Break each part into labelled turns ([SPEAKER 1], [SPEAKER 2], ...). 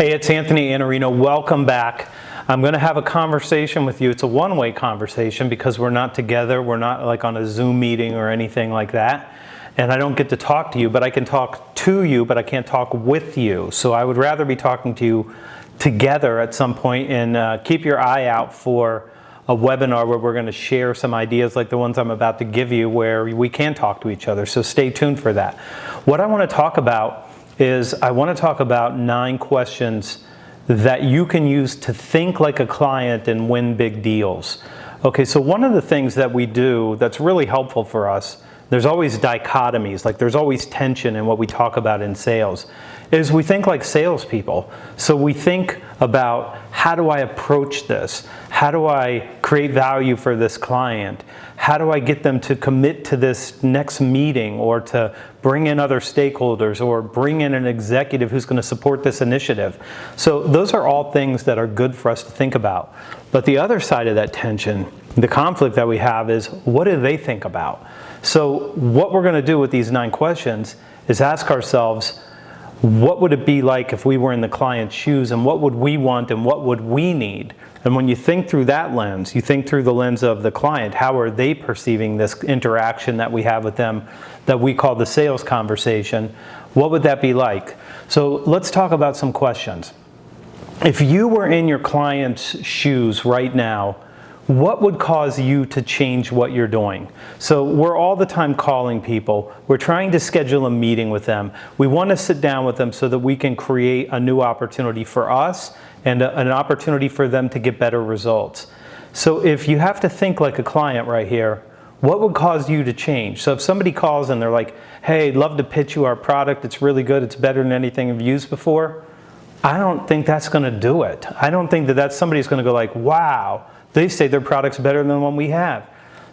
[SPEAKER 1] Hey, it's Anthony Iannarino. Welcome back. I'm going to have a conversation with you. It's a one-way conversation because we're not together. We're not like on a Zoom meeting or anything like that. And I don't get to talk to you, but I can talk to you, but I can't talk with you. So I would rather be talking to you together at some point, and keep your eye out for a webinar where we're going to share some ideas like the ones I'm about to give you where we can talk to each other. So stay tuned for that. What I want to talk about is I want to talk about 9 questions that you can use to think like a client and win big deals. Okay, so one of the things that we do that's really helpful for us, there's always dichotomies, like there's always tension in what we talk about in sales, is we think like salespeople. So we think about, how do I approach this? How do I create value for this client? How do I get them to commit to this next meeting, or to bring in other stakeholders, or bring in an executive who's going to support this initiative? So those are all things that are good for us to think about. But the other side of that tension, the conflict that we have, is what do they think about? So what we're going to do with these 9 questions is ask ourselves, what would it be like if we were in the client's shoes, and what would we want and what would we need? And when you think through that lens, you think through the lens of the client, how are they perceiving this interaction that we have with them that we call the sales conversation? What would that be like? So let's talk about some questions. If you were in your client's shoes right now, what would cause you to change what you're doing? So we're all the time calling people. We're trying to schedule a meeting with them. We want to sit down with them so that we can create a new opportunity for us and an opportunity for them to get better results. So if you have to think like a client right here, what would cause you to change? So if somebody calls and they're like, hey, I'd love to pitch you our product. It's really good. It's better than anything I've used before. I don't think that's going to do it. I don't think that somebody's going to go like, wow, they say their product's better than the one we have.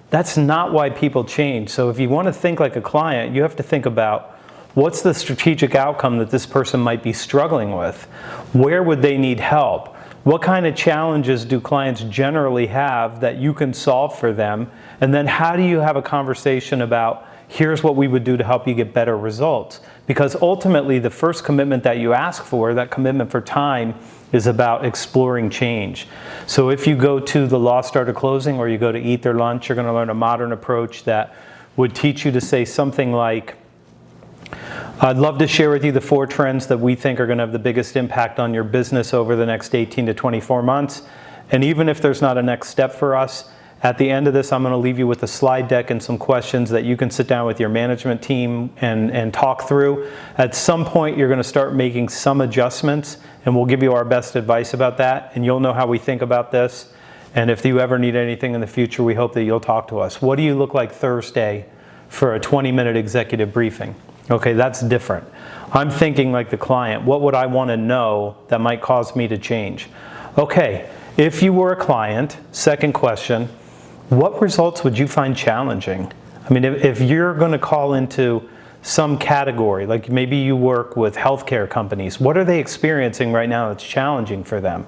[SPEAKER 1] That's not why people change. So if you want to think like a client, you have to think about, what's the strategic outcome that this person might be struggling with? Where would they need help? What kind of challenges do clients generally have that you can solve for them? And then how do you have a conversation about, here's what we would do to help you get better results? Because ultimately, the first commitment that you ask for, that commitment for time, is about exploring change. So if you go to the Lost Art of Closing, or you go to Eat Their Lunch, you're going to learn a modern approach that would teach you to say something like, I'd love to share with you the 4 trends that we think are going to have the biggest impact on your business over the next 18 to 24 months. And even if there's not a next step for us, at the end of this, I'm going to leave you with a slide deck and some questions that you can sit down with your management team and talk through. At some point, you're going to start making some adjustments, and we'll give you our best advice about that, and you'll know how we think about this. And if you ever need anything in the future, we hope that you'll talk to us. What do you look like Thursday for a 20-minute executive briefing? Okay, that's different. I'm thinking like the client. What would I want to know that might cause me to change? Okay, if you were a client, second question, what results would you find challenging? I mean, if you're going to call into some category, like maybe you work with healthcare companies, what are they experiencing right now that's challenging for them?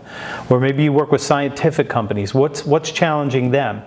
[SPEAKER 1] Or maybe you work with scientific companies, what's challenging them?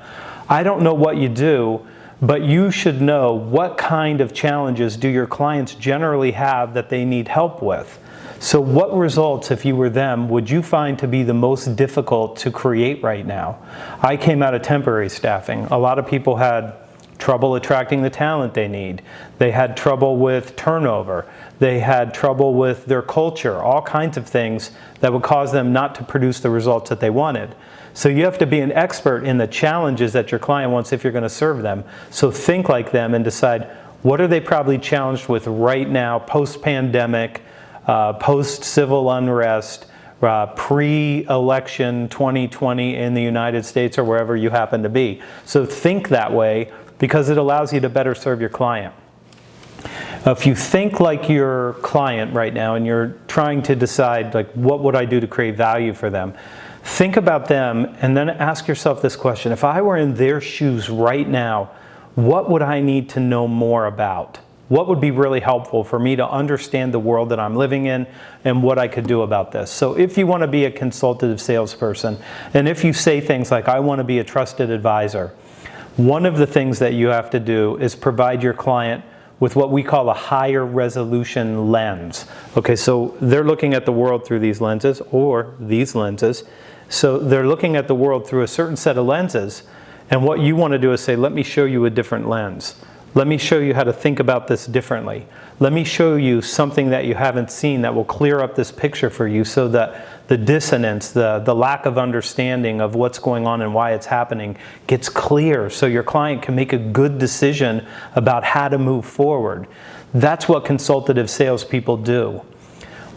[SPEAKER 1] I don't know what you do, but you should know what kind of challenges do your clients generally have that they need help with. So what results, if you were them, would you find to be the most difficult to create right now? I came out of temporary staffing. A lot of people had trouble attracting the talent they need. They had trouble with turnover. They had trouble with their culture, all kinds of things that would cause them not to produce the results that they wanted. So you have to be an expert in the challenges that your client wants if you're going to serve them. So think like them and decide, what are they probably challenged with right now, post-pandemic, post-civil unrest, pre-election 2020 in the United States or wherever you happen to be. So think that way, because it allows you to better serve your client. If you think like your client right now and you're trying to decide, like, what would I do to create value for them? Think about them and then ask yourself this question. If I were in their shoes right now, what would I need to know more about? What would be really helpful for me to understand the world that I'm living in and what I could do about this? So if you want to be a consultative salesperson, and if you say things like, I want to be a trusted advisor, one of the things that you have to do is provide your client with what we call a higher resolution lens. Okay, so they're looking at the world through these lenses, or these lenses. So they're looking at the world through a certain set of lenses, and what you want to do is say, let me show you a different lens. Let me show you how to think about this differently. Let me show you something that you haven't seen that will clear up this picture for you, so that the dissonance, the lack of understanding of what's going on and why it's happening gets clear, so your client can make a good decision about how to move forward. That's what consultative salespeople do.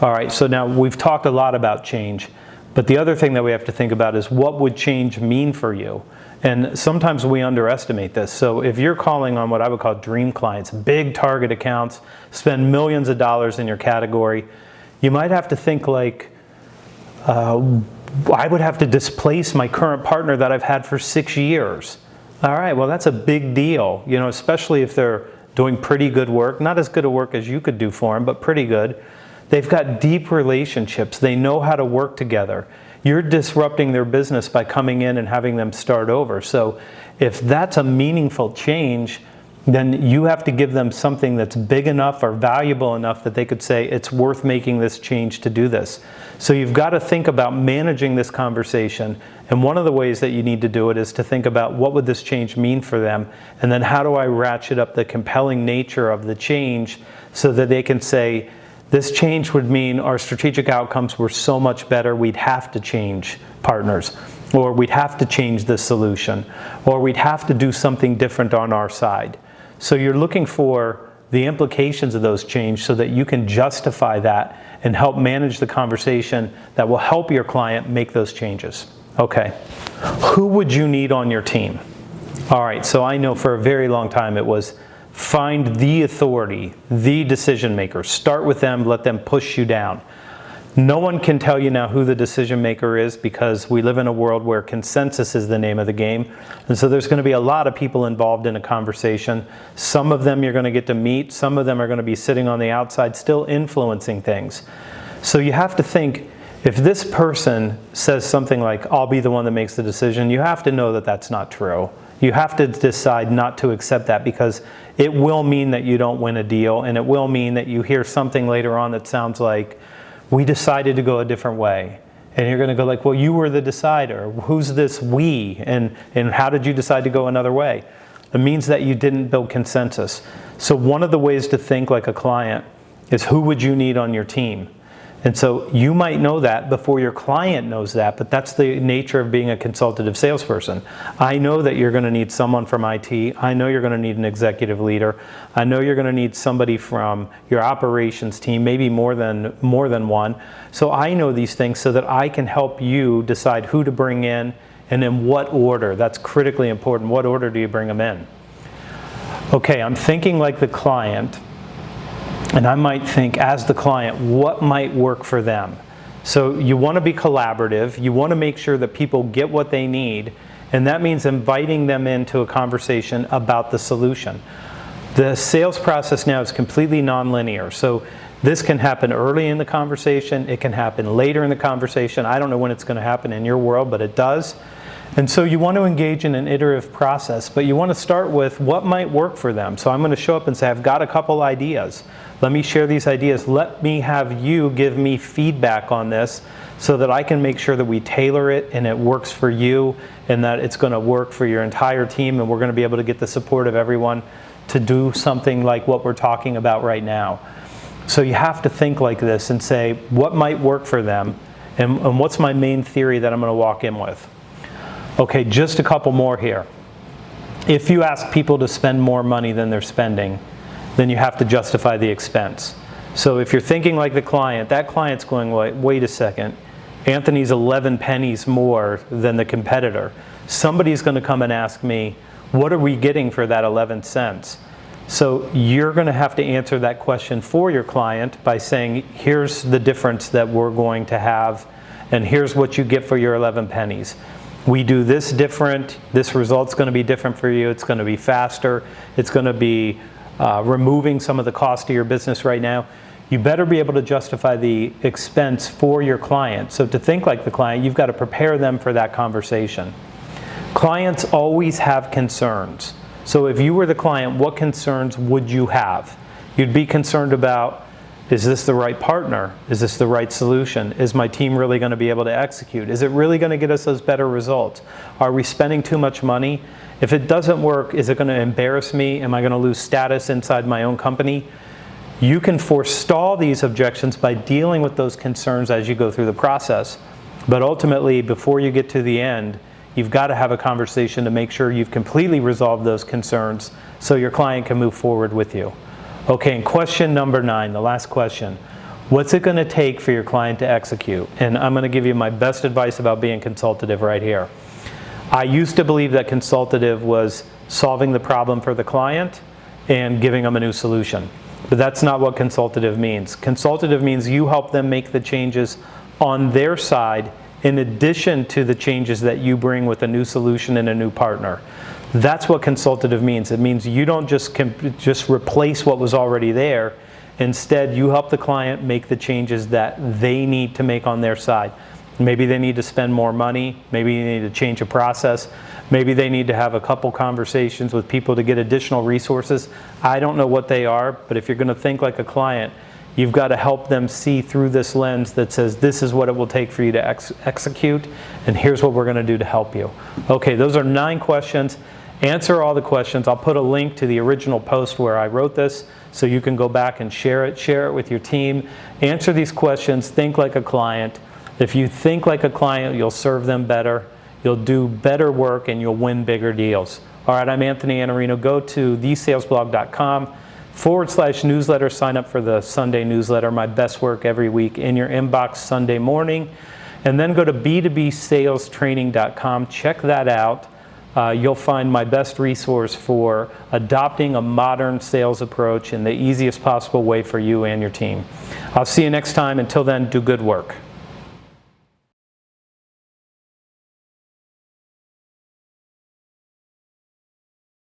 [SPEAKER 1] All right, so now we've talked a lot about change, but the other thing that we have to think about is, what would change mean for you? And sometimes we underestimate this. So if you're calling on what I would call dream clients, big target accounts, spend millions of dollars in your category, you might have to think like, I would have to displace my current partner that I've had for 6 years. All right, well, that's a big deal, you know, especially if they're doing pretty good work, not as good a work as you could do for them, but pretty good. They've got deep relationships. They know how to work together. You're disrupting their business by coming in and having them start over. So if that's a meaningful change, then you have to give them something that's big enough or valuable enough that they could say, it's worth making this change to do this. So you've got to think about managing this conversation. And one of the ways that you need to do it is to think about, what would this change mean for them? And then how do I ratchet up the compelling nature of the change so that they can say, this change would mean our strategic outcomes were so much better, we'd have to change partners, or we'd have to change the solution, or we'd have to do something different on our side. So you're looking for the implications of those changes so that you can justify that and help manage the conversation that will help your client make those changes. Okay, who would you need on your team? All right, so I know for a very long time it was, find the authority, the decision maker. Start with them, let them push you down. No one can tell you now who the decision maker is, because we live in a world where consensus is the name of the game. And so there's going to be a lot of people involved in a conversation. Some of them you're going to get to meet. Some of them are going to be sitting on the outside still influencing things. So you have to think, if this person says something like, I'll be the one that makes the decision, you have to know that that's not true. You have to decide not to accept that, because it will mean that you don't win a deal, and it will mean that you hear something later on that sounds like, we decided to go a different way. And you're going to go like, well, you were the decider. Who's this we? And how did you decide to go another way? It means that you didn't build consensus. So one of the ways to think like a client is, who would you need on your team? And so you might know that before your client knows that, but that's the nature of being a consultative salesperson. I know that you're going to need someone from IT. I know you're going to need an executive leader. I know you're going to need somebody from your operations team, maybe more than one. So I know these things so that I can help you decide who to bring in and in what order. That's critically important. What order do you bring them in? Okay, I'm thinking like the client. And I might think, as the client, what might work for them? So you want to be collaborative. You want to make sure that people get what they need. And that means inviting them into a conversation about the solution. The sales process now is completely nonlinear. So this can happen early in the conversation. It can happen later in the conversation. I don't know when it's going to happen in your world, but it does. And so you want to engage in an iterative process, but you want to start with what might work for them. So I'm going to show up and say, I've got a couple ideas. Let me share these ideas. Let me have you give me feedback on this so that I can make sure that we tailor it and it works for you, and that it's going to work for your entire team, and we're going to be able to get the support of everyone to do something like what we're talking about right now. So you have to think like this and say, what might work for them, and what's my main theory that I'm going to walk in with? Okay, just a couple more here. If you ask people to spend more money than they're spending, then you have to justify the expense. So if you're thinking like the client, that client's going, wait a second, Anthony's 11 pennies more than the competitor. Somebody's going to come and ask me, what are we getting for that 11 cents? So you're going to have to answer that question for your client by saying, here's the difference that we're going to have, and here's what you get for your 11 pennies. We do this different, this result's going to be different for you, it's going to be faster, it's going to be removing some of the cost of your business right now. You better be able to justify the expense for your client. So to think like the client, you've got to prepare them for that conversation. Clients always have concerns. So if you were the client, what concerns would you have? You'd be concerned about, is this the right partner? Is this the right solution? Is my team really going to be able to execute? Is it really going to get us those better results? Are we spending too much money? If it doesn't work, is it going to embarrass me? Am I going to lose status inside my own company? You can forestall these objections by dealing with those concerns as you go through the process. But ultimately, before you get to the end, you've got to have a conversation to make sure you've completely resolved those concerns so your client can move forward with you. Okay, and question number 9, the last question. What's it going to take for your client to execute? And I'm going to give you my best advice about being consultative right here. I used to believe that consultative was solving the problem for the client and giving them a new solution. But that's not what consultative means. Consultative means you help them make the changes on their side in addition to the changes that you bring with a new solution and a new partner. That's what consultative means. It means you don't just replace what was already there. Instead, you help the client make the changes that they need to make on their side. Maybe they need to spend more money. Maybe they need to change a process. Maybe they need to have a couple conversations with people to get additional resources. I don't know what they are, but if you're going to think like a client, you've got to help them see through this lens that says this is what it will take for you to execute, and here's what we're going to do to help you. Okay, those are 9 questions. Answer all the questions. I'll put a link to the original post where I wrote this so you can go back and share it with your team. Answer these questions. Think like a client. If you think like a client, you'll serve them better, you'll do better work, and you'll win bigger deals. All right, I'm Anthony Iannarino. Go to thesalesblog.com/newsletter. Sign up for the Sunday newsletter, my best work every week in your inbox Sunday morning. And then go to b2bsalestraining.com. Check that out. You'll find my best resource for adopting a modern sales approach in the easiest possible way for you and your team. I'll see you next time. Until then, do good work.